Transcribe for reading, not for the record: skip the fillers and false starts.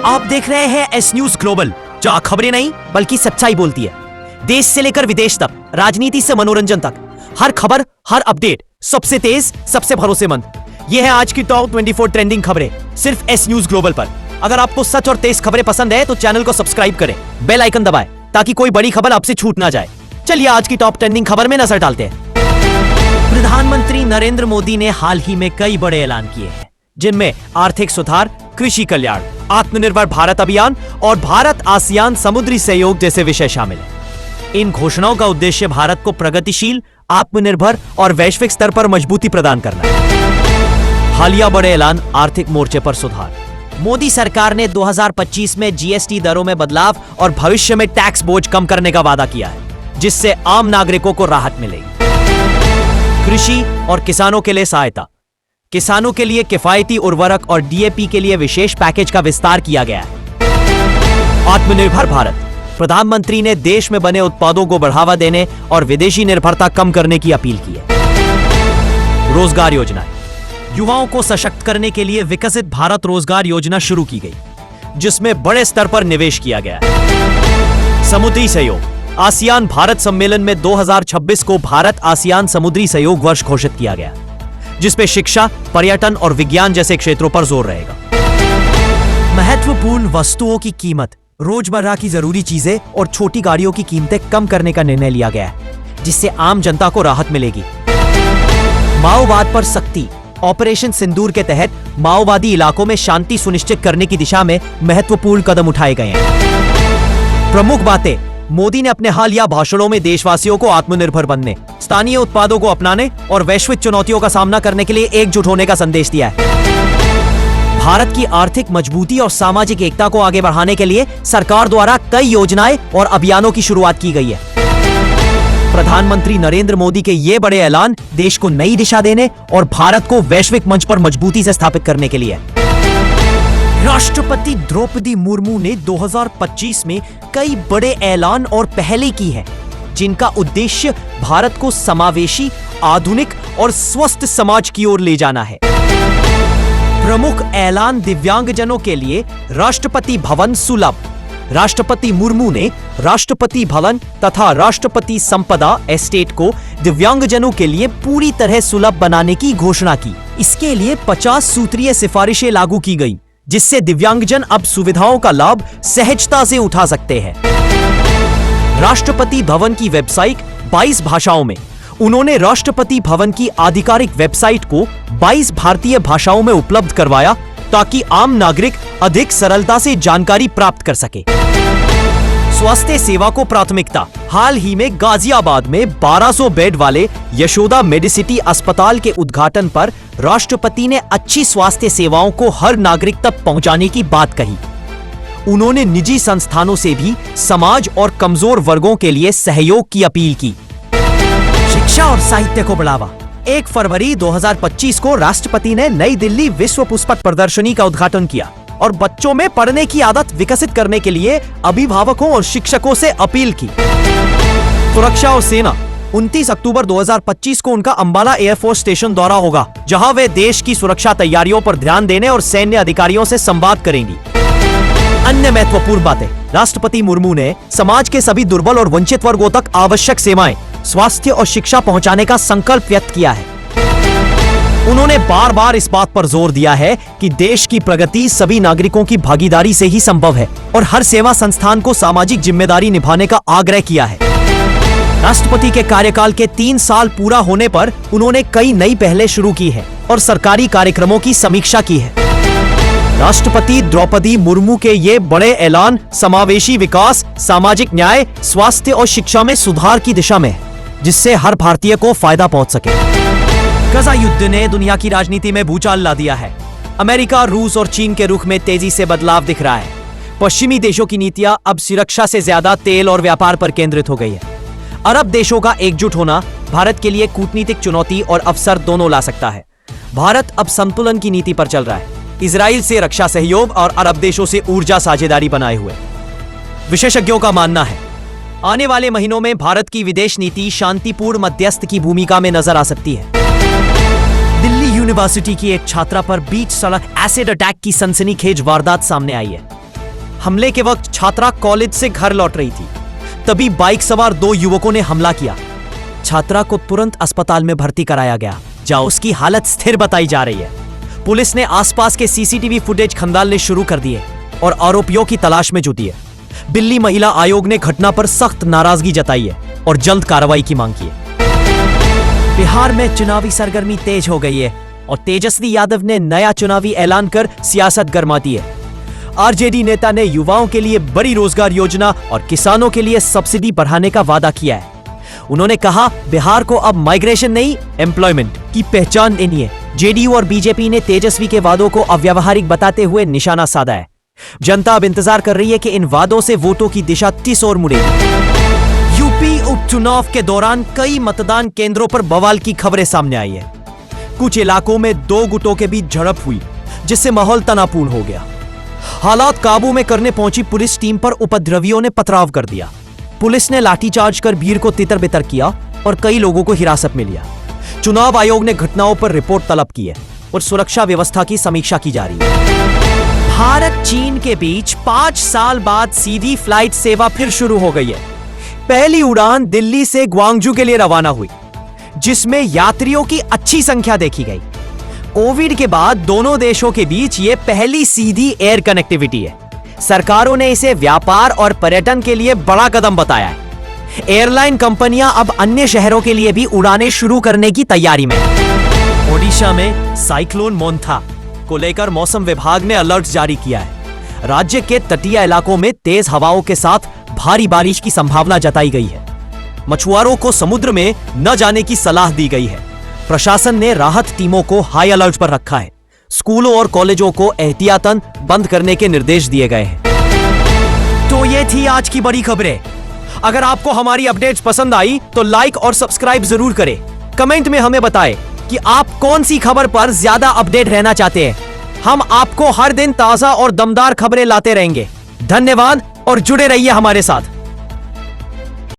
आप देख रहे हैं एस न्यूज ग्लोबल, जहां खबरें नहीं बल्कि सच्चाई बोलती है। देश से लेकर विदेश तक, राजनीति से मनोरंजन तक, हर खबर, हर अपडेट सबसे तेज, सबसे भरोसेमंद। ये है आज की टॉप 24 ट्रेंडिंग खबरें सिर्फ एस न्यूज ग्लोबल पर। अगर आपको सच और तेज खबरें पसंद है तो चैनल को सब्सक्राइब करें, बेल आइकन दबाएं ताकि कोई बड़ी खबर आपसे छूट ना जाए। चलिए आज की टॉप ट्रेंडिंग खबर में नजर डालते हैं। प्रधानमंत्री नरेंद्र मोदी ने हाल ही में कई बड़े ऐलान किए हैं, जिनमें आर्थिक सुधार, कृषि कल्याण, आत्मनिर्भर भारत अभियान और भारत आसियान समुद्री सहयोग जैसे विषय शामिल हैं। इन घोषणाओं का उद्देश्य भारत को प्रगतिशील, आत्मनिर्भर और वैश्विक स्तर पर मजबूती प्रदान करना है। हालिया बड़े ऐलान, आर्थिक मोर्चे पर सुधार। मोदी सरकार ने 2025 में जीएसटी दरों में बदलाव और भविष्य में टैक्स बोझ कम करने का वादा किया है, जिससे आम नागरिकों को राहत मिलेगी। कृषि और किसानों के लिए सहायता। किसानों के लिए किफायती उर्वरक और डीएपी के लिए विशेष पैकेज का विस्तार किया गया है। आत्मनिर्भर भारत। प्रधानमंत्री ने देश में बने उत्पादों को बढ़ावा देने और विदेशी निर्भरता कम करने की अपील की है। रोजगार योजनाएं। युवाओं को सशक्त करने के लिए विकसित भारत रोजगार योजना शुरू की गई, जिसमें बड़े स्तर पर निवेश किया गया है। समुद्री सहयोग। आसियान भारत सम्मेलन में 2026 को भारत आसियान समुद्री सहयोग वर्ष घोषित किया गया, जिसपे शिक्षा, पर्यटन और विज्ञान जैसे क्षेत्रों पर जोर रहेगा। महत्वपूर्ण वस्तुओं की कीमत। रोजमर्रा की जरूरी चीजें और छोटी गाड़ियों की कीमतें कम करने का निर्णय लिया गया है, जिससे आम जनता को राहत मिलेगी। माओवाद पर सख्ती। ऑपरेशन सिंदूर के तहत माओवादी इलाकों में शांति सुनिश्चित करने की दिशा में महत्वपूर्ण कदम उठाए गए हैं। प्रमुख बातें। मोदी ने अपने हालिया भाषणों में देशवासियों को आत्मनिर्भर बनने, स्थानीय उत्पादों को अपनाने और वैश्विक चुनौतियों का सामना करने के लिए एकजुट होने का संदेश दिया है। भारत की आर्थिक मजबूती और सामाजिक एकता को आगे बढ़ाने के लिए सरकार द्वारा कई योजनाएं और अभियानों की शुरुआत की गई है। प्रधानमंत्री नरेंद्र मोदी के ये बड़े ऐलान देश को नई दिशा देने और भारत को वैश्विक मंच पर मजबूती से स्थापित करने के लिए। राष्ट्रपति द्रौपदी मुर्मू ने 2025 में कई बड़े ऐलान और पहलें की हैं, जिनका उद्देश्य भारत को समावेशी, आधुनिक और स्वस्थ समाज की ओर ले जाना है। प्रमुख ऐलान। दिव्यांगजनों के लिए राष्ट्रपति भवन सुलभ। राष्ट्रपति मुर्मू ने राष्ट्रपति भवन तथा राष्ट्रपति संपदा एस्टेट को दिव्यांगजनों के लिए पूरी तरह सुलभ बनाने की घोषणा की। इसके लिए 50 सूत्रीय सिफारिशें लागू की गई, जिससे दिव्यांगजन अब सुविधाओं का लाभ सहजता से उठा सकते हैं। राष्ट्रपति भवन की वेबसाइट 22 भाषाओं में। उन्होंने राष्ट्रपति भवन की आधिकारिक वेबसाइट को 22 भारतीय भाषाओं में उपलब्ध करवाया, ताकि आम नागरिक अधिक सरलता से जानकारी प्राप्त कर सके। स्वास्थ्य सेवा को प्राथमिकता। हाल ही में गाजियाबाद में 1200 बेड वाले यशोदा मेडिसिटी अस्पताल के उद्घाटन पर राष्ट्रपति ने अच्छी स्वास्थ्य सेवाओं को हर नागरिक तक पहुंचाने की बात कही। उन्होंने निजी संस्थानों से भी समाज और कमजोर वर्गों के लिए सहयोग की अपील की। शिक्षा और साहित्य को बढ़ावा। 1 फरवरी 2025 को राष्ट्रपति ने नई दिल्ली विश्व पुस्तक प्रदर्शनी का उद्घाटन किया और बच्चों में पढ़ने की आदत विकसित करने के लिए अभिभावकों और शिक्षकों से अपील की। सुरक्षा और सेना। 29 अक्टूबर 2025 को उनका अंबाला एयरफोर्स स्टेशन दौरा होगा, जहां वे देश की सुरक्षा तैयारियों पर ध्यान देने और सैन्य अधिकारियों से संवाद करेंगी। अन्य महत्वपूर्ण बातें। राष्ट्रपति मुर्मू ने समाज के सभी दुर्बल और वंचित वर्गों तक आवश्यक सेवाएं, स्वास्थ्य और शिक्षा पहुंचाने का संकल्प व्यक्त किया है। उन्होंने बार बार इस बात पर जोर दिया है कि देश की प्रगति सभी नागरिकों की भागीदारी से ही संभव है और हर सेवा संस्थान को सामाजिक जिम्मेदारी निभाने का आग्रह किया है। राष्ट्रपति के कार्यकाल के 3 साल पूरा होने पर उन्होंने कई नई पहलें शुरू की है और सरकारी कार्यक्रमों की समीक्षा की है। राष्ट्रपति द्रौपदी मुर्मू के ये बड़े ऐलान समावेशी विकास, सामाजिक न्याय, स्वास्थ्य और शिक्षा में सुधार की दिशा में है, जिससे हर भारतीय को फायदा पहुंच सके। गजा युद्ध ने दुनिया की राजनीति में भूचाल ला दिया है। अमेरिका, रूस और चीन के रुख में तेजी से बदलाव दिख रहा है। पश्चिमी देशों की नीतियां अब सुरक्षा से ज्यादा तेल और व्यापार पर केंद्रित हो गई है। अरब देशों का एकजुट होना भारत के लिए कूटनीतिक चुनौती और अवसर दोनों ला सकता है। भारत अब संतुलन की नीति पर चल रहा है, इजराइल से रक्षा सहयोग और अरब देशों से ऊर्जा साझेदारी बनाए हुए। विशेषज्ञों का मानना है आने वाले महीनों में भारत की विदेश नीति शांतिपूर्ण मध्यस्थ की भूमिका में नजर आ सकती है। दिल्ली यूनिवर्सिटी की एक छात्रा पर बीच सड़क एसिड अटैक की सनसनीखेज वारदात सामने आई है। हमले के वक्त छात्रा कॉलेज से घर लौट रही थी, तभी बाइक सवार 2 युवकों ने हमला किया। छात्रा को तुरंत अस्पताल में भर्ती कराया गया, जहां उसकी हालत स्थिर बताई जा रही है। पुलिस ने आसपास के सीसीटीवी फुटेज खंगालने शुरू कर दिए और आरोपियों की तलाश में जुटी है। दिल्ली महिला आयोग ने घटना पर सख्त नाराजगी जताई है और जल्द कार्रवाई की मांग की है। बिहार में चुनावी सरगर्मी तेज हो गई है और तेजस्वी यादव ने नया चुनावी ऐलान कर सियासत गरमा दी है। आरजेडी नेता ने युवाओं के लिए बड़ी रोजगार योजना और किसानों के लिए सब्सिडी बढ़ाने का वादा किया है। उन्होंने कहा, बिहार को अब माइग्रेशन नहीं, एम्प्लॉयमेंट की पहचान देनी है। जेडीयू और बीजेपी ने तेजस्वी के वादों को अव्यावहारिक बताते हुए निशाना साधा है। जनता अब इंतजार कर रही है कि इन वादों से वोटों की दिशा किस ओर मुड़ेगी। यूपी उपचुनाव के दौरान कई मतदान केंद्रों पर बवाल की खबरें सामने आई है। कुछ इलाकों में 2 गुटों के बीच झड़प हुई, जिससे माहौल तनावपूर्ण हो गया। हालात काबू में करने पहुंची पुलिस टीम पर उपद्रवियों ने पथराव कर दिया। पुलिस ने लाठीचार्ज कर भीड़ को तितर-बितर किया और कई लोगों को हिरासत में लिया। चुनाव आयोग ने घटनाओं पर रिपोर्ट तलब की है और सुरक्षा व्यवस्था की समीक्षा की जा रही है। भारत चीन के बीच 5 साल बाद सीधी फ्लाइट सेवा फिर शुरू हो गई है। पहली उड़ान दिल्ली से ग्वांगजू के लिए रवाना हुई, जिसमें यात्रियों की अच्छी संख्या देखी गई। कोविड के बाद दोनों देशों के बीच यह पहली सीधी एयर कनेक्टिविटी है। सरकारों ने इसे व्यापार और पर्यटन के लिए बड़ा कदम बताया है। एयरलाइन कंपनियां अब अन्य शहरों के लिए भी उड़ानें शुरू करने की तैयारी में हैं। ओडिशा में साइक्लोन मोन्था को लेकर मौसम विभाग ने अलर्ट जारी किया है। राज्य के तटीय इलाकों में तेज हवाओं के साथ भारी बारिश की संभावना जताई गई है। मछुआरों को समुद्र में न जाने की सलाह दी गई है। प्रशासन ने राहत टीमों को हाई अलर्ट पर रखा है। स्कूलों और कॉलेजों को एहतियातन बंद करने के निर्देश दिए गए हैं। तो ये थी आज की बड़ी खबरें। अगर आपको हमारी अपडेट्स पसंद आई तो लाइक और सब्सक्राइब जरूर करें। कमेंट में हमें बताएं कि आप कौन सी खबर पर ज्यादा अपडेट रहना चाहते हैं। हम आपको हर दिन ताजा और दमदार खबरें लाते रहेंगे। धन्यवाद और जुड़े रहिए हमारे साथ।